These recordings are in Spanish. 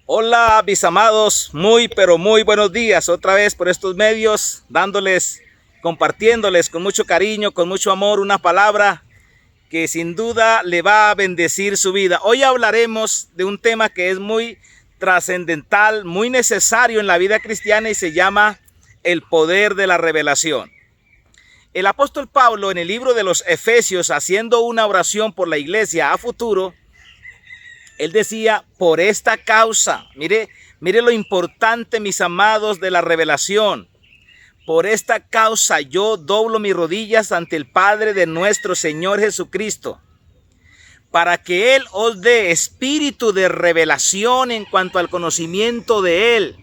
Hola mis amados, pero muy buenos días otra vez por estos medios, compartiéndoles con mucho cariño, con mucho amor una palabra que sin duda le va a bendecir su vida. Hoy hablaremos de un tema que es muy trascendental, muy necesario en la vida cristiana y se llama el poder de la revelación. El apóstol Pablo en el libro de los Efesios, haciendo una oración por la iglesia a futuro, él decía, por esta causa, mire lo importante, mis amados, de la revelación. Por esta causa yo doblo mis rodillas ante el Padre de nuestro Señor Jesucristo, para que Él os dé espíritu de revelación en cuanto al conocimiento de Él,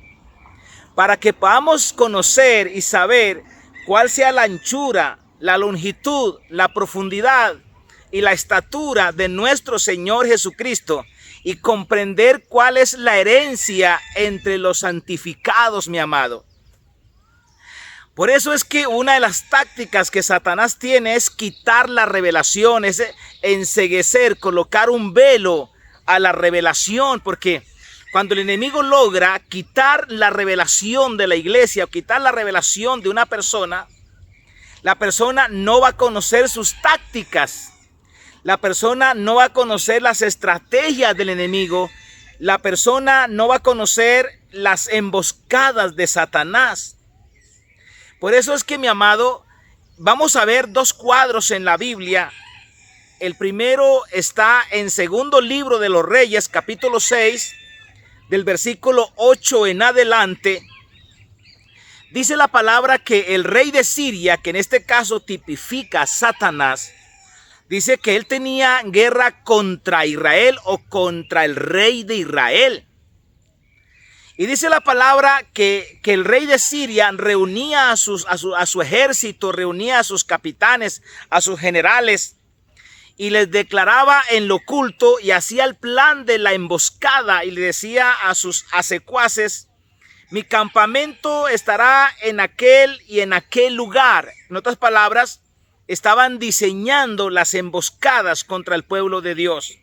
para que podamos conocer y saber cuál sea la anchura, la longitud, la profundidad y la estatura de nuestro Señor Jesucristo, y comprender cuál es la herencia entre los santificados, mi amado. Por eso es que una de las tácticas que Satanás tiene es quitar la revelación, es enceguecer, colocar un velo a la revelación, porque cuando el enemigo logra quitar la revelación de la iglesia o quitar la revelación de una persona, la persona no va a conocer sus tácticas. La persona no va a conocer las estrategias del enemigo. La persona no va a conocer las emboscadas de Satanás. Por eso es que, mi amado, vamos a ver dos cuadros en la Biblia. El primero está en segundo libro de los Reyes, capítulo 6, del versículo 8 en adelante. Dice la palabra que el rey de Siria, que en este caso tipifica a Satanás, dice que él tenía guerra contra Israel o contra el rey de Israel. Y dice la palabra que el rey de Siria reunía a su ejército, reunía a sus capitanes, a sus generales, y les declaraba en lo oculto y hacía el plan de la emboscada y le decía a sus secuaces: mi campamento estará en aquel y en aquel lugar. En otras palabras, estaban diseñando las emboscadas contra el pueblo de Dios.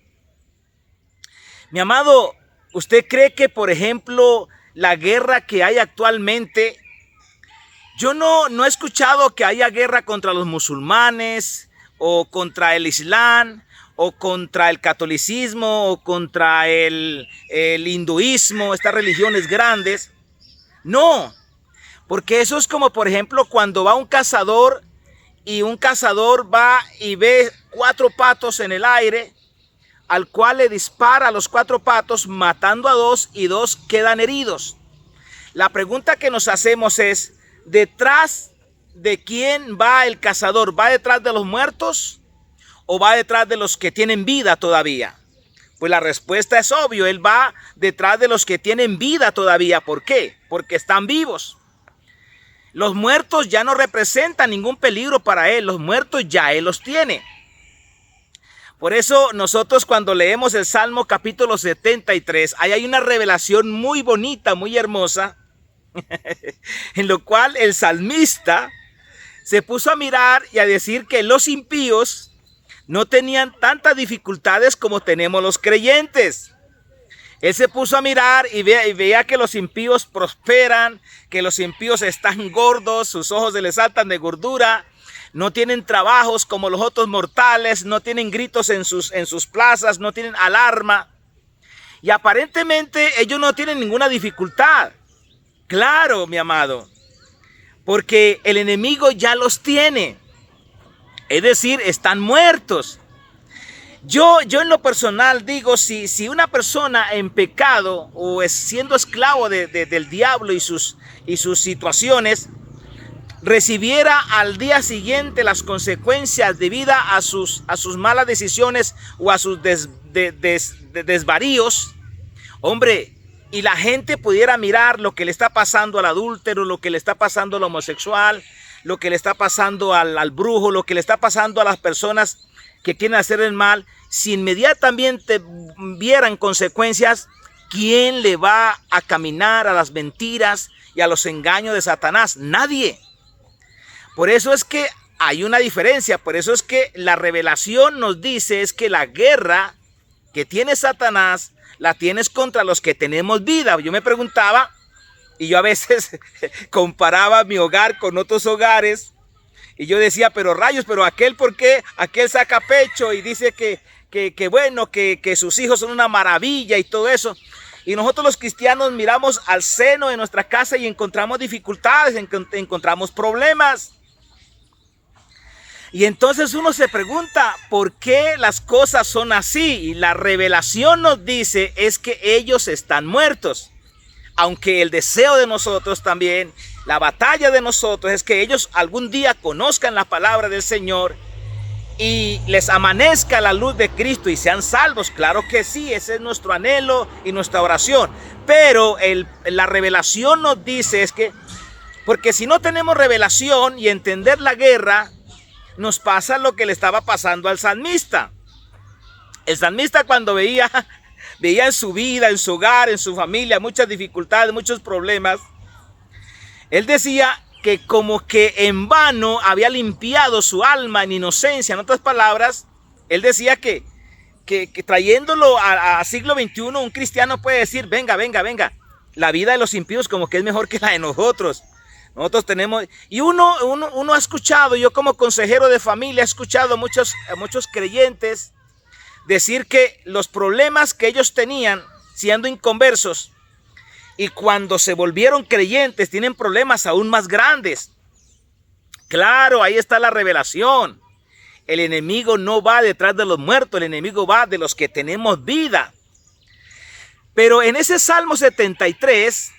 Mi amado, ¿usted cree que, por ejemplo, la guerra que hay actualmente, yo no he escuchado que haya guerra contra los musulmanes o contra el Islam o contra el catolicismo o contra el hinduismo, estas religiones grandes? No, porque eso es como, por ejemplo, cuando va un cazador y un cazador va y ve 4 patos en el aire, al cual le dispara a los 4 patos, matando a 2 y 2 quedan heridos. La pregunta que nos hacemos es, ¿detrás de quién va el cazador? ¿Va detrás de los muertos o va detrás de los que tienen vida todavía? Pues la respuesta es obvio, él va detrás de los que tienen vida todavía. ¿Por qué? Porque están vivos. Los muertos ya no representan ningún peligro para él. Los muertos ya él los tiene. Por eso nosotros cuando leemos el Salmo capítulo 73, ahí hay una revelación muy bonita, muy hermosa, en lo cual el salmista se puso a mirar y a decir que los impíos no tenían tantas dificultades como tenemos los creyentes. Él se puso a mirar y veía que los impíos prosperan, que los impíos están gordos, sus ojos se les saltan de gordura, no tienen trabajos como los otros mortales, no tienen gritos en sus plazas, no tienen alarma. Y aparentemente ellos no tienen ninguna dificultad. Claro, mi amado, porque el enemigo ya los tiene. Es decir, están muertos. Yo en lo personal digo, si una persona en pecado o siendo esclavo del diablo y sus situaciones, recibiera al día siguiente las consecuencias debidas a sus malas decisiones o a sus desvaríos, hombre, y la gente pudiera mirar lo que le está pasando al adúltero, lo que le está pasando al homosexual, lo que le está pasando al brujo, lo que le está pasando a las personas que quieren hacer el mal, si inmediatamente vieran consecuencias, ¿quién le va a caminar a las mentiras y a los engaños de Satanás? Nadie. Por eso es que hay una diferencia, por eso es que la revelación nos dice es que la guerra que tiene Satanás la tienes contra los que tenemos vida. Yo me preguntaba, y yo a veces comparaba mi hogar con otros hogares, y yo decía, pero rayos, pero aquel, ¿por qué? Aquel saca pecho y dice que sus hijos son una maravilla y todo eso. Y nosotros los cristianos miramos al seno de nuestra casa y encontramos dificultades, encontramos problemas. Y entonces uno se pregunta, ¿por qué las cosas son así? Y la revelación nos dice es que ellos están muertos. Aunque el deseo de nosotros también, la batalla de nosotros es que ellos algún día conozcan la palabra del Señor y les amanezca la luz de Cristo y sean salvos. Claro que sí, ese es nuestro anhelo y nuestra oración. Pero la revelación nos dice es que, porque si no tenemos revelación y entender la guerra, nos pasa lo que le estaba pasando al salmista. El salmista cuando veía en su vida, en su hogar, en su familia, muchas dificultades, muchos problemas, él decía que como que en vano había limpiado su alma en inocencia. En otras palabras, él decía que trayéndolo a siglo XXI, un cristiano puede decir, venga, la vida de los impíos como que es mejor que la de nosotros. Nosotros tenemos, y uno ha escuchado, yo como consejero de familia he escuchado a muchos creyentes decir que los problemas que ellos tenían siendo inconversos y cuando se volvieron creyentes tienen problemas aún más grandes. Claro, ahí está la revelación. El enemigo no va detrás de los muertos, el enemigo va de los que tenemos vida. Pero en ese Salmo 73,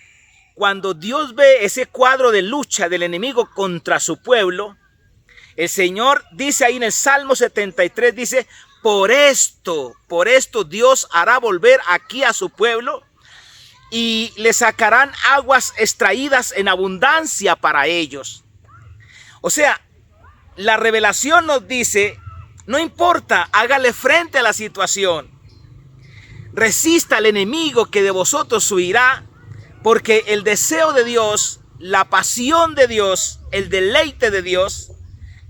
cuando Dios ve ese cuadro de lucha del enemigo contra su pueblo, el Señor dice ahí en el Salmo 73, dice, por esto Dios hará volver aquí a su pueblo y le sacarán aguas extraídas en abundancia para ellos. O sea, la revelación nos dice, no importa, hágale frente a la situación. Resista al enemigo que de vosotros huirá, porque el deseo de Dios, la pasión de Dios, el deleite de Dios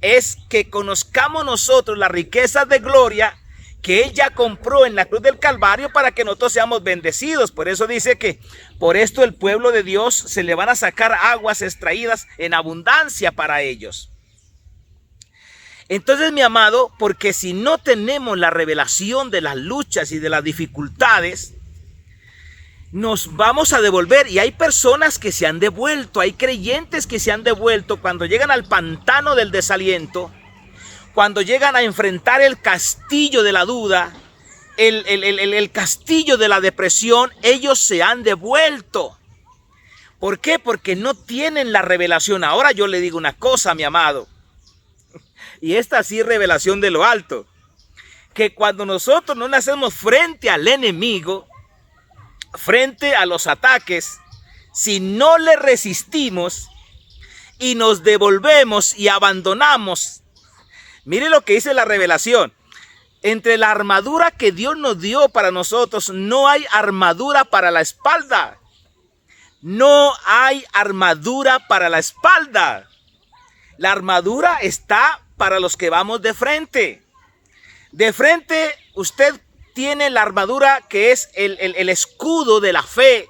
es que conozcamos nosotros las riquezas de gloria que Él ya compró en la cruz del Calvario para que nosotros seamos bendecidos. Por eso dice que por esto el pueblo de Dios se le van a sacar aguas extraídas en abundancia para ellos. Entonces, mi amado, porque si no tenemos la revelación de las luchas y de las dificultades, nos vamos a devolver. Y hay personas que se han devuelto, hay creyentes que se han devuelto cuando llegan al pantano del desaliento, cuando llegan a enfrentar el castillo de la duda, el castillo de la depresión, ellos se han devuelto. ¿Por qué? Porque no tienen la revelación. Ahora yo le digo una cosa, mi amado, y esta sí es revelación de lo alto, que cuando nosotros no le hacemos frente al enemigo, frente a los ataques, si no le resistimos y nos devolvemos y abandonamos, mire lo que dice la revelación, entre la armadura que Dios nos dio para nosotros, no hay armadura para la espalda. No hay armadura para la espalda. La armadura está para los que vamos de frente. De frente usted tiene la armadura que es el escudo de la fe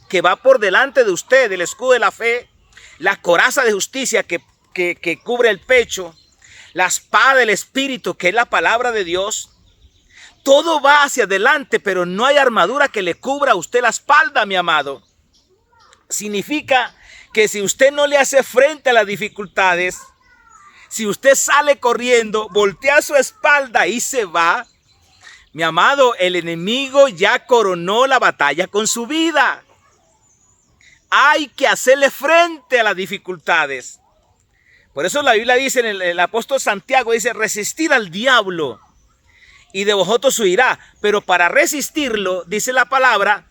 que va por delante de usted, el escudo de la fe, la coraza de justicia que cubre el pecho, la espada del Espíritu que es la palabra de Dios. Todo va hacia adelante, pero no hay armadura que le cubra a usted la espalda, mi amado. Significa que si usted no le hace frente a las dificultades, si usted sale corriendo, voltea su espalda y se va, mi amado, el enemigo ya coronó la batalla con su vida. Hay que hacerle frente a las dificultades. Por eso la Biblia dice, en el apóstol Santiago dice, resistir al diablo y de vosotros huirá. Pero para resistirlo, dice la palabra,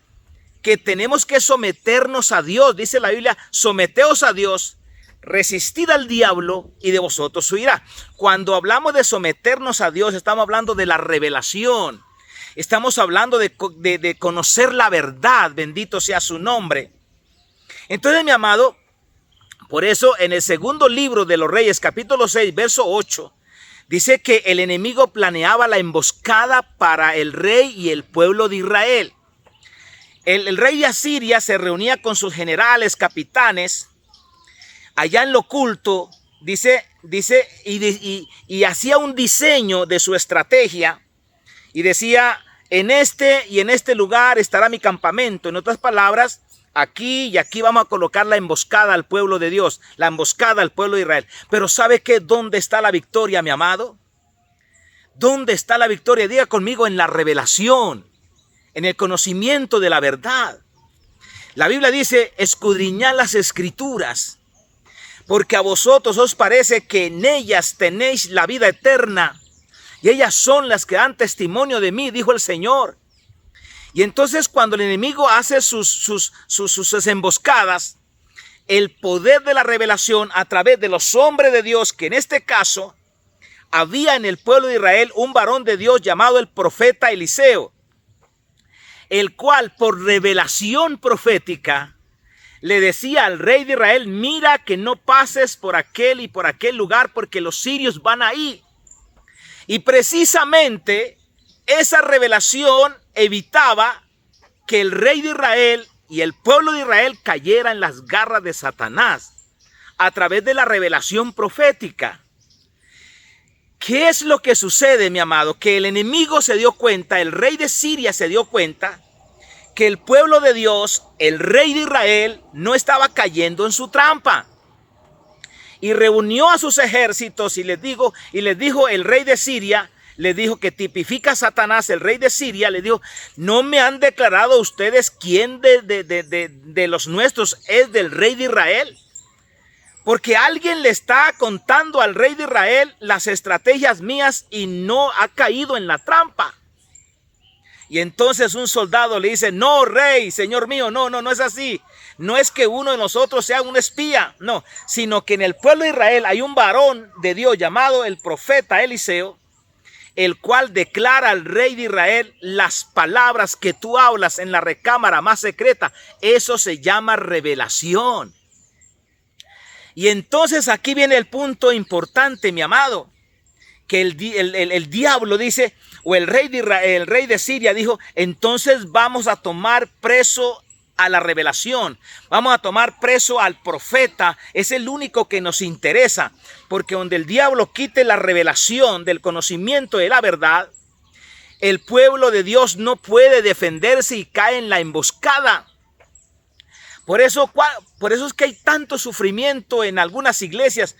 que tenemos que someternos a Dios. Dice la Biblia, someteos a Dios, resistid al diablo y de vosotros huirá. Cuando hablamos de someternos a Dios, estamos hablando de la revelación. Estamos hablando de conocer la verdad. Bendito sea su nombre. Entonces, mi amado, por eso en el segundo libro de los Reyes, capítulo 6, verso 8, dice que el enemigo planeaba la emboscada para el rey y el pueblo de Israel. el rey de Asiria se reunía con sus generales, capitanes, allá en lo oculto, dice, y hacía un diseño de su estrategia y decía, en este lugar estará mi campamento. En otras palabras, aquí y aquí vamos a colocar la emboscada al pueblo de Dios, la emboscada al pueblo de Israel. Pero ¿sabe qué? ¿Dónde está la victoria, mi amado? ¿Dónde está la victoria? Diga conmigo, en la revelación, en el conocimiento de la verdad. La Biblia dice, escudriñad las escrituras, porque a vosotros os parece que en ellas tenéis la vida eterna, y ellas son las que dan testimonio de mí, dijo el Señor. Y entonces cuando el enemigo hace sus emboscadas, el poder de la revelación a través de los hombres de Dios, que en este caso había en el pueblo de Israel un varón de Dios llamado el profeta Eliseo, el cual por revelación profética le decía al rey de Israel, mira que no pases por aquel y por aquel lugar porque los sirios van ahí. Y precisamente esa revelación evitaba que el rey de Israel y el pueblo de Israel cayera en las garras de Satanás a través de la revelación profética. ¿Qué es lo que sucede, mi amado? Que el enemigo se dio cuenta, el rey de Siria se dio cuenta que el pueblo de Dios, el rey de Israel, no estaba cayendo en su trampa. Y reunió a sus ejércitos y les dijo el rey de Siria, le dijo que tipifica a Satanás, el rey de Siria, le dijo, ¿no me han declarado ustedes quién de los nuestros es del rey de Israel? Porque alguien le está contando al rey de Israel las estrategias mías y no ha caído en la trampa. Y entonces un soldado le dice, no, rey, señor mío, no es así. No es que uno de nosotros sea un espía, no, sino que en el pueblo de Israel hay un varón de Dios llamado el profeta Eliseo, el cual declara al rey de Israel las palabras que tú hablas en la recámara más secreta. Eso se llama revelación. Y entonces aquí viene el punto importante, mi amado, que el diablo dice, o el rey de Israel, el rey de Siria dijo, entonces vamos a tomar preso a la revelación, vamos a tomar preso al profeta, es el único que nos interesa, porque donde el diablo quite la revelación del conocimiento de la verdad, el pueblo de Dios no puede defenderse y cae en la emboscada. Por eso es que hay tanto sufrimiento en algunas iglesias.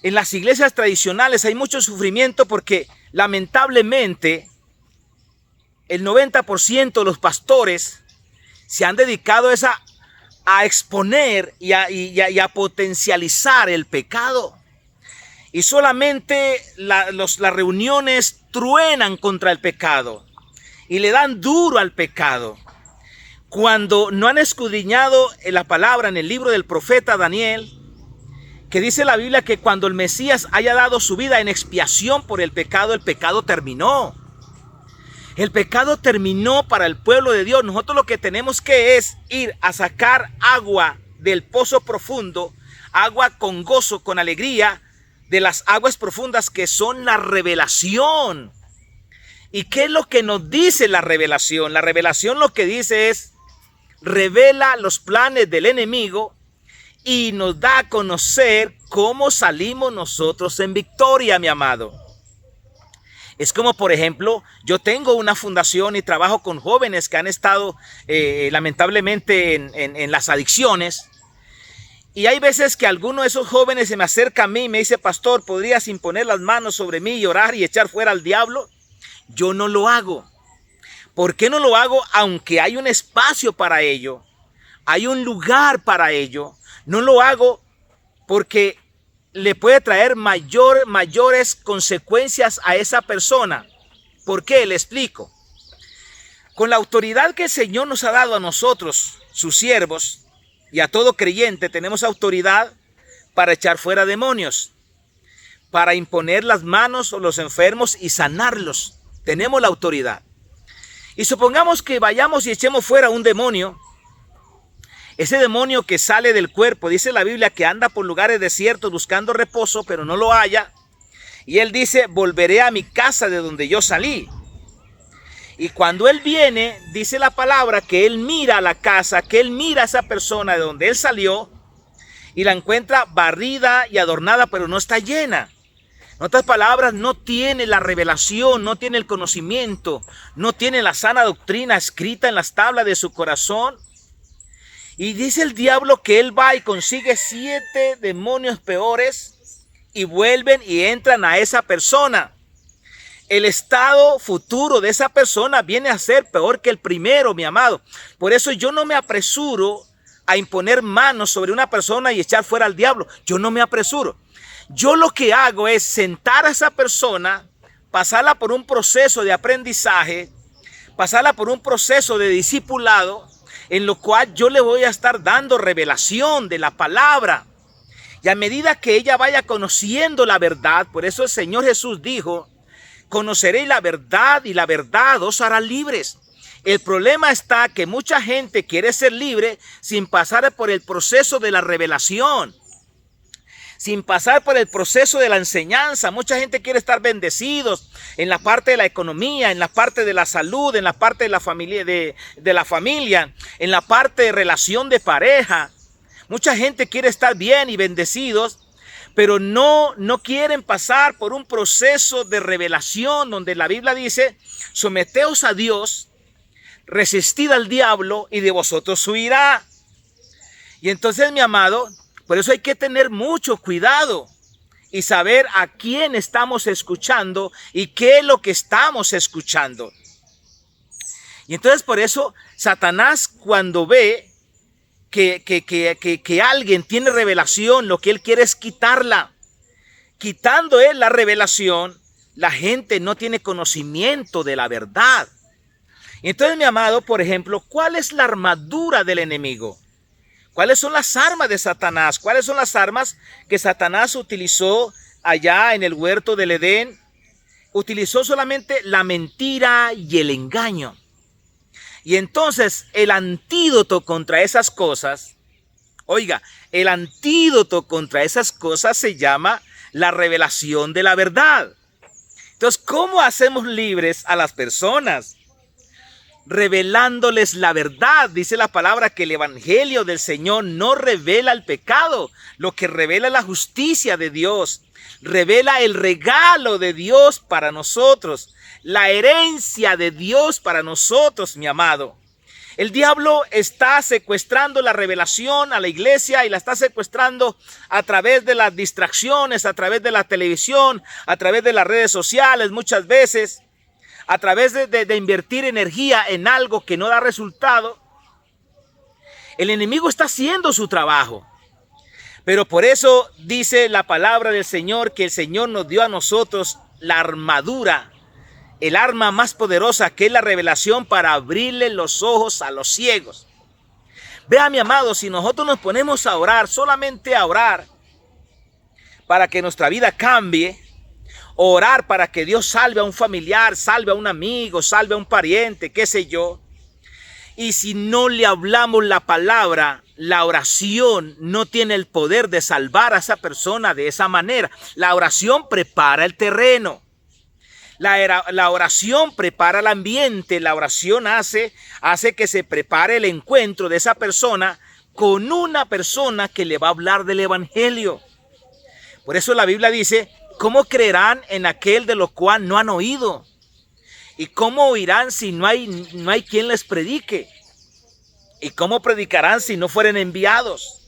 En las iglesias tradicionales hay mucho sufrimiento porque lamentablemente el 90% de los pastores se han dedicado a exponer y a potencializar el pecado. Y solamente las reuniones truenan contra el pecado y le dan duro al pecado. Cuando no han escudriñado la palabra en el libro del profeta Daniel, que dice la Biblia que cuando el Mesías haya dado su vida en expiación por el pecado terminó. El pecado terminó para el pueblo de Dios. Nosotros lo que tenemos que es ir a sacar agua del pozo profundo, agua con gozo, con alegría, de las aguas profundas que son la revelación. ¿Y qué es lo que nos dice la revelación? La revelación lo que dice es, revela los planes del enemigo y nos da a conocer cómo salimos nosotros en victoria, mi amado. Es como, por ejemplo, yo tengo una fundación y trabajo con jóvenes que han estado lamentablemente en las adicciones. Y hay veces que alguno de esos jóvenes se me acerca a mí y me dice, pastor, ¿podrías imponer las manos sobre mí y orar y echar fuera al diablo? Yo no lo hago. ¿Por qué no lo hago? Aunque hay un espacio para ello, hay un lugar para ello. No lo hago porque le puede traer mayores consecuencias a esa persona. ¿Por qué? Le explico. Con la autoridad que el Señor nos ha dado a nosotros, sus siervos, y a todo creyente, tenemos autoridad para echar fuera demonios, para imponer las manos a los enfermos y sanarlos. Tenemos la autoridad. Y supongamos que vayamos y echemos fuera un demonio. Ese demonio que sale del cuerpo, dice la Biblia que anda por lugares desiertos buscando reposo, pero no lo halla. Y él dice, volveré a mi casa de donde yo salí. Y cuando él viene, dice la palabra que él mira a la casa, que él mira a esa persona de donde él salió y la encuentra barrida y adornada, pero no está llena. En otras palabras, no tiene la revelación, no tiene el conocimiento, no tiene la sana doctrina escrita en las tablas de su corazón. Y dice el diablo que él va y consigue 7 demonios peores y vuelven y entran a esa persona. El estado futuro de esa persona viene a ser peor que el primero, mi amado. Por eso yo no me apresuro a imponer manos sobre una persona y echar fuera al diablo. Yo no me apresuro. Yo lo que hago es sentar a esa persona, pasarla por un proceso de aprendizaje, pasarla por un proceso de discipulado, en lo cual yo le voy a estar dando revelación de la palabra. Y a medida que ella vaya conociendo la verdad, por eso el Señor Jesús dijo: conoceréis la verdad y la verdad os hará libres. El problema está que mucha gente quiere ser libre sin pasar por el proceso de la revelación, sin pasar por el proceso de la enseñanza. Mucha gente quiere estar bendecidos en la parte de la economía, en la parte de la salud, en la parte de la familia, en la parte de relación de pareja. Mucha gente quiere estar bien y bendecidos, pero no quieren pasar por un proceso de revelación donde la Biblia dice: someteos a Dios, resistid al diablo y de vosotros huirá. Y entonces, mi amado, por eso hay que tener mucho cuidado y saber a quién estamos escuchando y qué es lo que estamos escuchando. Y entonces por eso Satanás, cuando ve que alguien tiene revelación, lo que él quiere es quitarla. Quitando él la revelación, la gente no tiene conocimiento de la verdad. Y entonces, mi amado, por ejemplo, ¿cuál es la armadura del enemigo? ¿Cuáles son las armas de Satanás? ¿Cuáles son las armas que Satanás utilizó allá en el huerto del Edén? Utilizó solamente la mentira y el engaño. Y entonces el antídoto contra esas cosas, oiga, el antídoto contra esas cosas se llama la revelación de la verdad. Entonces, ¿cómo hacemos libres a las personas? Revelándoles la verdad. Dice la palabra que el evangelio del Señor no revela el pecado, lo que revela es la justicia de Dios. Revela el regalo de Dios para nosotros, la herencia de Dios para nosotros, mi amado. El diablo está secuestrando la revelación a la iglesia y la está secuestrando a través de las distracciones, a través de la televisión, a través de las redes sociales, muchas veces, a través de invertir energía en algo que no da resultado. El enemigo está haciendo su trabajo. Pero por eso dice la palabra del Señor que el Señor nos dio a nosotros la armadura, el arma más poderosa, que es la revelación, para abrirle los ojos a los ciegos. Vea, mi amado, si nosotros nos ponemos a orar, solamente a orar para que nuestra vida cambie, orar para que Dios salve a un familiar, salve a un amigo, salve a un pariente, qué sé yo. Y si no le hablamos la palabra, la oración no tiene el poder de salvar a esa persona de esa manera. La oración prepara el terreno. La oración prepara el ambiente. La oración hace que se prepare el encuentro de esa persona con una persona que le va a hablar del evangelio. Por eso la Biblia dice: ¿cómo creerán en aquel de lo cual no han oído? ¿Y cómo oirán si no hay quien les predique? ¿Y cómo predicarán si no fueren enviados?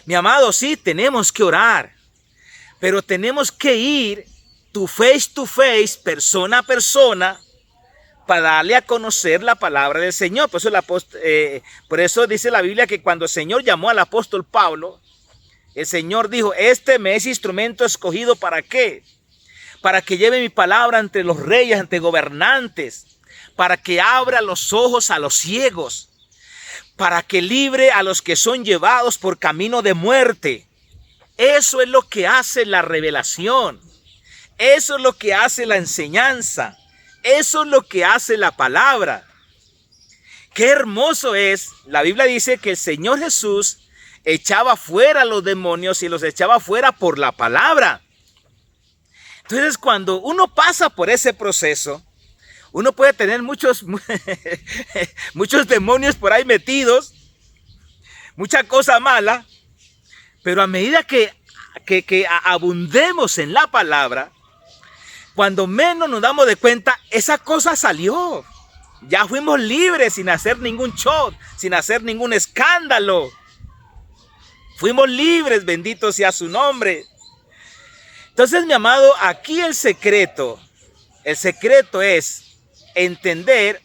Mi amado, sí, tenemos que orar, pero tenemos que ir to face, persona a persona, para darle a conocer la palabra del Señor. Por eso dice la Biblia que cuando el Señor llamó al apóstol Pablo, el Señor dijo: este me es instrumento escogido, ¿para qué? Para que lleve mi palabra ante los reyes, ante gobernantes, para que abra los ojos a los ciegos, para que libre a los que son llevados por camino de muerte. Eso es lo que hace la revelación. Eso es lo que hace la enseñanza. Eso es lo que hace la palabra. Qué hermoso es. La Biblia dice que el Señor Jesús echaba fuera a los demonios y los echaba fuera por la palabra. Entonces, cuando uno pasa por ese proceso, Uno puede tener muchos demonios por ahí metidos, mucha cosa mala, pero a medida que abundemos en la palabra, cuando menos nos damos de cuenta, esa cosa salió. Ya fuimos libres sin hacer ningún show, sin hacer ningún escándalo. Fuimos libres, bendito sea su nombre. Entonces, mi amado, aquí el secreto es entender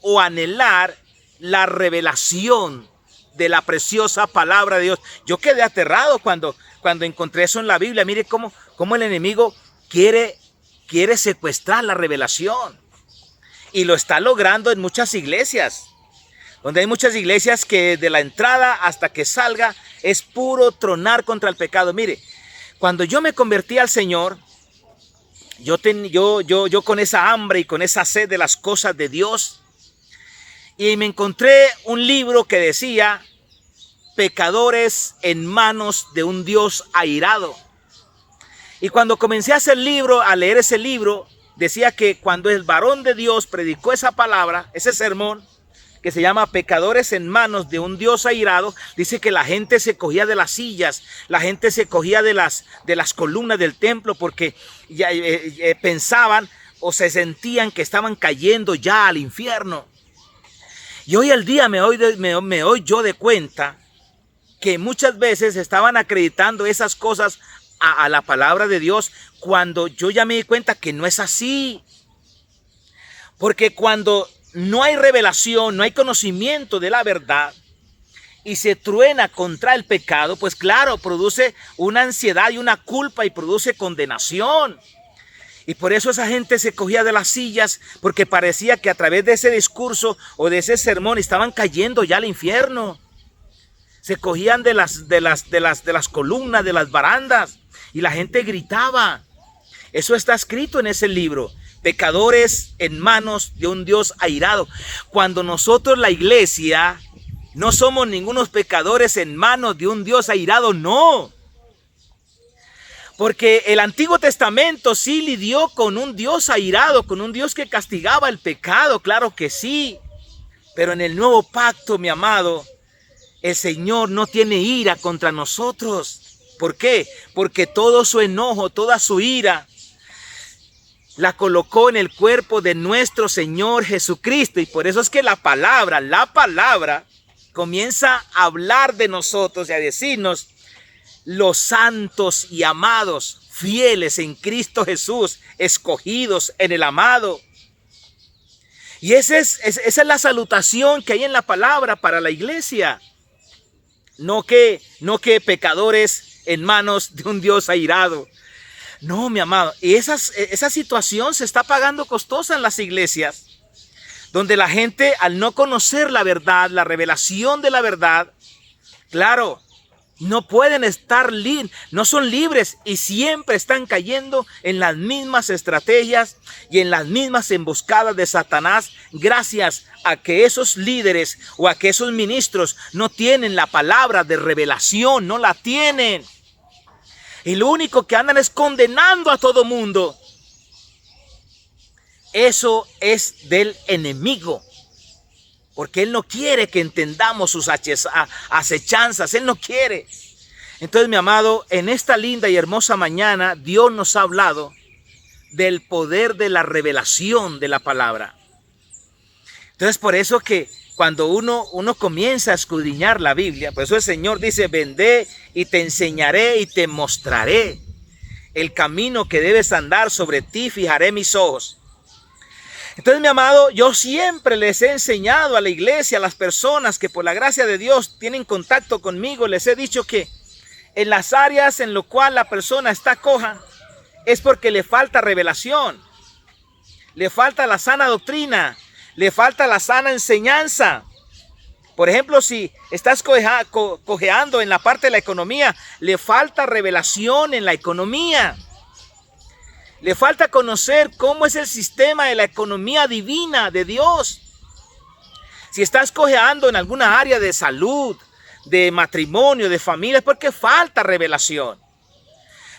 o anhelar la revelación de la preciosa palabra de Dios. Yo quedé aterrado cuando encontré eso en la Biblia. Mire cómo el enemigo quiere secuestrar la revelación. Y lo está logrando en muchas iglesias. Donde hay muchas iglesias que de la entrada hasta que salga es puro tronar contra el pecado. Mire, cuando yo me convertí al Señor, yo con esa hambre y con esa sed de las cosas de Dios, y me encontré un libro que decía, pecadores en manos de un Dios airado. Y cuando comencé a leer ese libro, decía que cuando el varón de Dios predicó esa palabra, ese sermón, que se llama pecadores en manos de un Dios airado, dice que la gente se cogía de las sillas, la gente se cogía de las columnas del templo porque ya, pensaban o se sentían que estaban cayendo ya al infierno. Y hoy al día me doy yo de cuenta que muchas veces estaban acreditando esas cosas a la palabra de Dios, cuando yo ya me di cuenta que no es así. Porque cuando no hay revelación, no hay conocimiento de la verdad y se truena contra el pecado, pues claro, produce una ansiedad y una culpa y produce condenación. Y por eso esa gente se cogía de las sillas, porque parecía que a través de ese discurso o de ese sermón estaban cayendo ya al infierno. Se cogían de las columnas, de las barandas, y la gente gritaba. Eso está escrito en ese libro. Pecadores en manos de un Dios airado. Cuando nosotros, la iglesia, no somos ningunos pecadores en manos de un Dios airado, no. Porque el Antiguo Testamento sí lidió con un Dios airado, con un Dios que castigaba el pecado, claro que sí. Pero en el Nuevo Pacto, mi amado, el Señor no tiene ira contra nosotros. ¿Por qué? Porque todo su enojo, toda su ira, la colocó en el cuerpo de nuestro Señor Jesucristo. Y por eso es que la palabra comienza a hablar de nosotros y a decirnos, los santos y amados, fieles en Cristo Jesús, escogidos en el amado. Y esa es la salutación que hay en la palabra para la iglesia. No que pecadores en manos de un Dios airado. No, mi amado, y esa situación se está pagando costosa en las iglesias, donde la gente, al no conocer la verdad, la revelación de la verdad, claro, no pueden estar no son libres y siempre están cayendo en las mismas estrategias y en las mismas emboscadas de Satanás, gracias a que esos líderes o a que esos ministros no tienen la palabra de revelación, no la tienen. Y lo único que andan es condenando a todo mundo. Eso es del enemigo. Porque él no quiere que entendamos sus acechanzas. Él no quiere. Entonces, mi amado, en esta linda y hermosa mañana, Dios nos ha hablado del poder de la revelación de la palabra. Entonces, por eso que cuando uno comienza a escudriñar la Biblia, por eso el Señor dice, vendé y te enseñaré y te mostraré el camino que debes andar, sobre ti fijaré mis ojos. Entonces, mi amado, yo siempre les he enseñado a la iglesia, a las personas que por la gracia de Dios tienen contacto conmigo, les he dicho que en las áreas en las cuales la persona está coja, es porque le falta revelación, le falta la sana doctrina, le falta la sana enseñanza. Por ejemplo, si estás cojeando en la parte de la economía, le falta revelación en la economía. Le falta conocer cómo es el sistema de la economía divina de Dios. Si estás cojeando en alguna área de salud, de matrimonio, de familia, es porque falta revelación.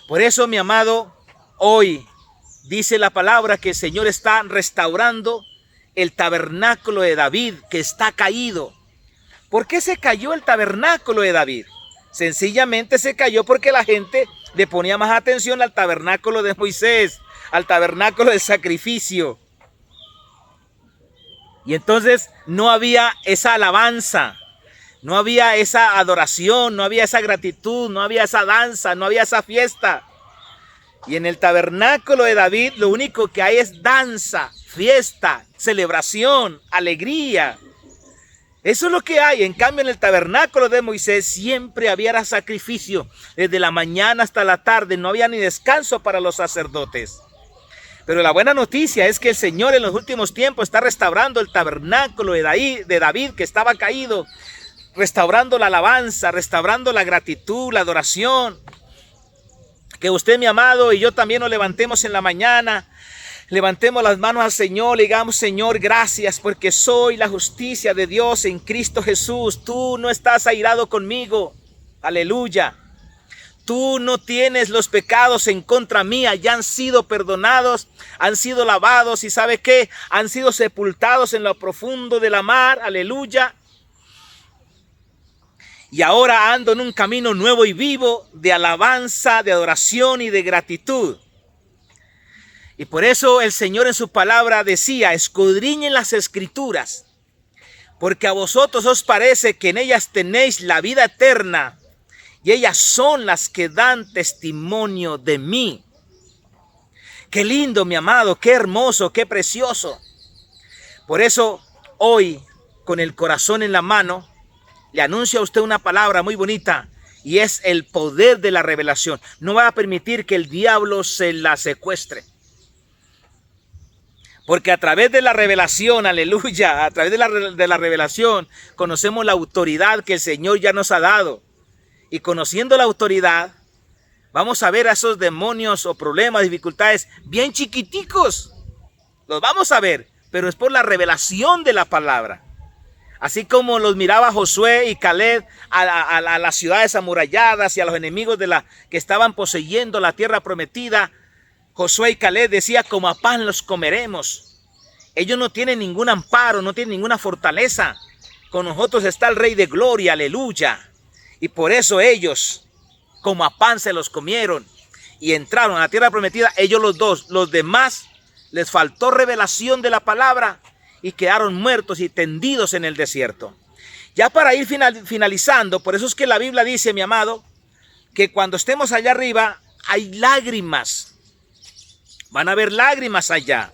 Por eso, mi amado, hoy dice la palabra que el Señor está restaurando el tabernáculo de David que está caído. ¿Por qué se cayó el tabernáculo de David? Sencillamente se cayó porque la gente le ponía más atención al tabernáculo de Moisés, al tabernáculo del sacrificio. Y entonces no había esa alabanza, no había esa adoración, no había esa gratitud, no había esa danza, no había esa fiesta. Y en el tabernáculo de David lo único que hay es danza, fiesta, celebración, alegría. Eso es lo que hay. En cambio, en el tabernáculo de Moisés siempre había sacrificio. Desde la mañana hasta la tarde no había ni descanso para los sacerdotes. Pero la buena noticia es que el Señor en los últimos tiempos está restaurando el tabernáculo de David que estaba caído. Restaurando la alabanza, restaurando la gratitud, la adoración. Que usted, mi amado, y yo también nos levantemos en la mañana. Levantemos las manos al Señor, le digamos: Señor, gracias porque soy la justicia de Dios en Cristo Jesús. Tú no estás airado conmigo. Aleluya. Tú no tienes los pecados en contra mía. Ya han sido perdonados, han sido lavados y ¿sabe qué? Han sido sepultados en lo profundo de la mar. Aleluya. Y ahora ando en un camino nuevo y vivo de alabanza, de adoración y de gratitud. Y por eso el Señor en su palabra decía: escudriñen las escrituras, porque a vosotros os parece que en ellas tenéis la vida eterna, y ellas son las que dan testimonio de mí. Qué lindo, mi amado, qué hermoso, qué precioso. Por eso hoy, con el corazón en la mano, le anuncio a usted una palabra muy bonita, y es el poder de la revelación. No va a permitir que el diablo se la secuestre. Porque a través de la revelación, aleluya, a través de la revelación, conocemos la autoridad que el Señor ya nos ha dado. Y conociendo la autoridad, vamos a ver a esos demonios o problemas, dificultades bien chiquiticos. Los vamos a ver, pero es por la revelación de la palabra. Así como los miraba Josué y Caleb a las ciudades amuralladas y a los enemigos que estaban poseyendo la tierra prometida, Josué y Caleb decía: como a pan los comeremos. Ellos no tienen ningún amparo, no tienen ninguna fortaleza. Con nosotros está el Rey de Gloria, aleluya. Y por eso ellos, como a pan se los comieron y entraron a la tierra prometida, ellos los dos. Los demás les faltó revelación de la palabra y quedaron muertos y tendidos en el desierto. Ya para ir finalizando, por eso es que la Biblia dice, mi amado, que cuando estemos allá arriba hay lágrimas. Van a haber lágrimas allá.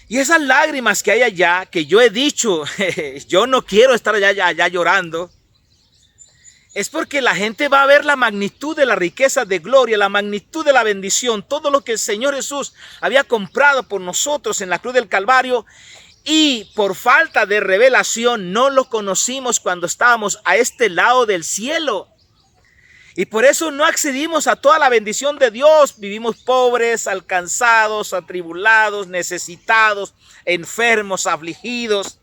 Y esas lágrimas que hay allá, que yo he dicho, yo no quiero estar allá llorando, es porque la gente va a ver la magnitud de la riqueza de gloria, la magnitud de la bendición, todo lo que el Señor Jesús había comprado por nosotros en la cruz del Calvario, y por falta de revelación no lo conocimos cuando estábamos a este lado del cielo. Y por eso no accedimos a toda la bendición de Dios. Vivimos pobres, alcanzados, atribulados, necesitados, enfermos, afligidos.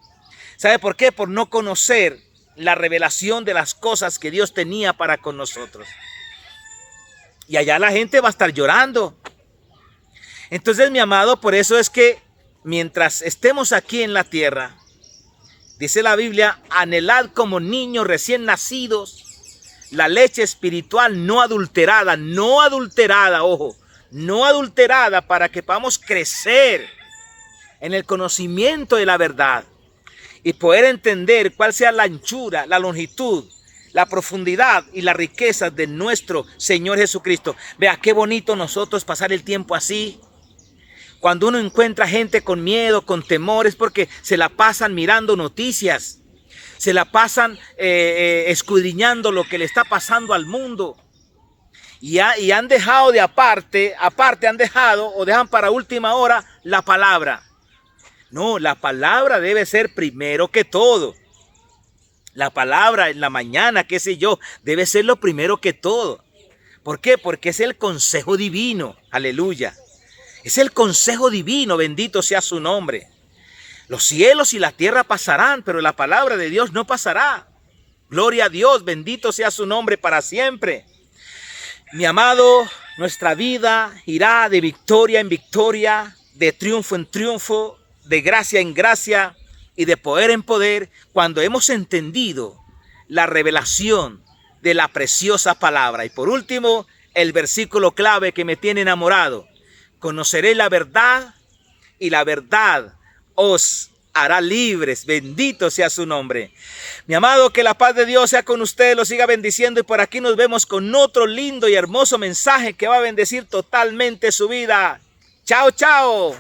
¿Sabe por qué? Por no conocer la revelación de las cosas que Dios tenía para con nosotros. Y allá la gente va a estar llorando. Entonces, mi amado, por eso es que mientras estemos aquí en la tierra, dice la Biblia: anhelad como niños recién nacidos la leche espiritual no adulterada, ojo, no adulterada, para que podamos crecer en el conocimiento de la verdad y poder entender cuál sea la anchura, la longitud, la profundidad y la riqueza de nuestro Señor Jesucristo. Vea qué bonito nosotros pasar el tiempo así. Cuando uno encuentra gente con miedo, con temores, porque se la pasan mirando noticias. Se la pasan escudriñando lo que le está pasando al mundo. Y han dejado de aparte han dejado o dejan para última hora la palabra. No, la palabra debe ser primero que todo. La palabra en la mañana, qué sé yo, debe ser lo primero que todo. ¿Por qué? Porque es el consejo divino. Aleluya. Es el consejo divino, bendito sea su nombre. Los cielos y la tierra pasarán, pero la palabra de Dios no pasará. Gloria a Dios, bendito sea su nombre para siempre. Mi amado, nuestra vida irá de victoria en victoria, de triunfo en triunfo, de gracia en gracia y de poder en poder cuando hemos entendido la revelación de la preciosa palabra. Y por último, el versículo clave que me tiene enamorado. Conoceréis la verdad y la verdad os hará libres. Bendito sea su nombre. Mi amado, que la paz de Dios sea con usted, lo siga bendiciendo, y por aquí nos vemos con otro lindo y hermoso mensaje que va a bendecir totalmente su vida. Chao, chao.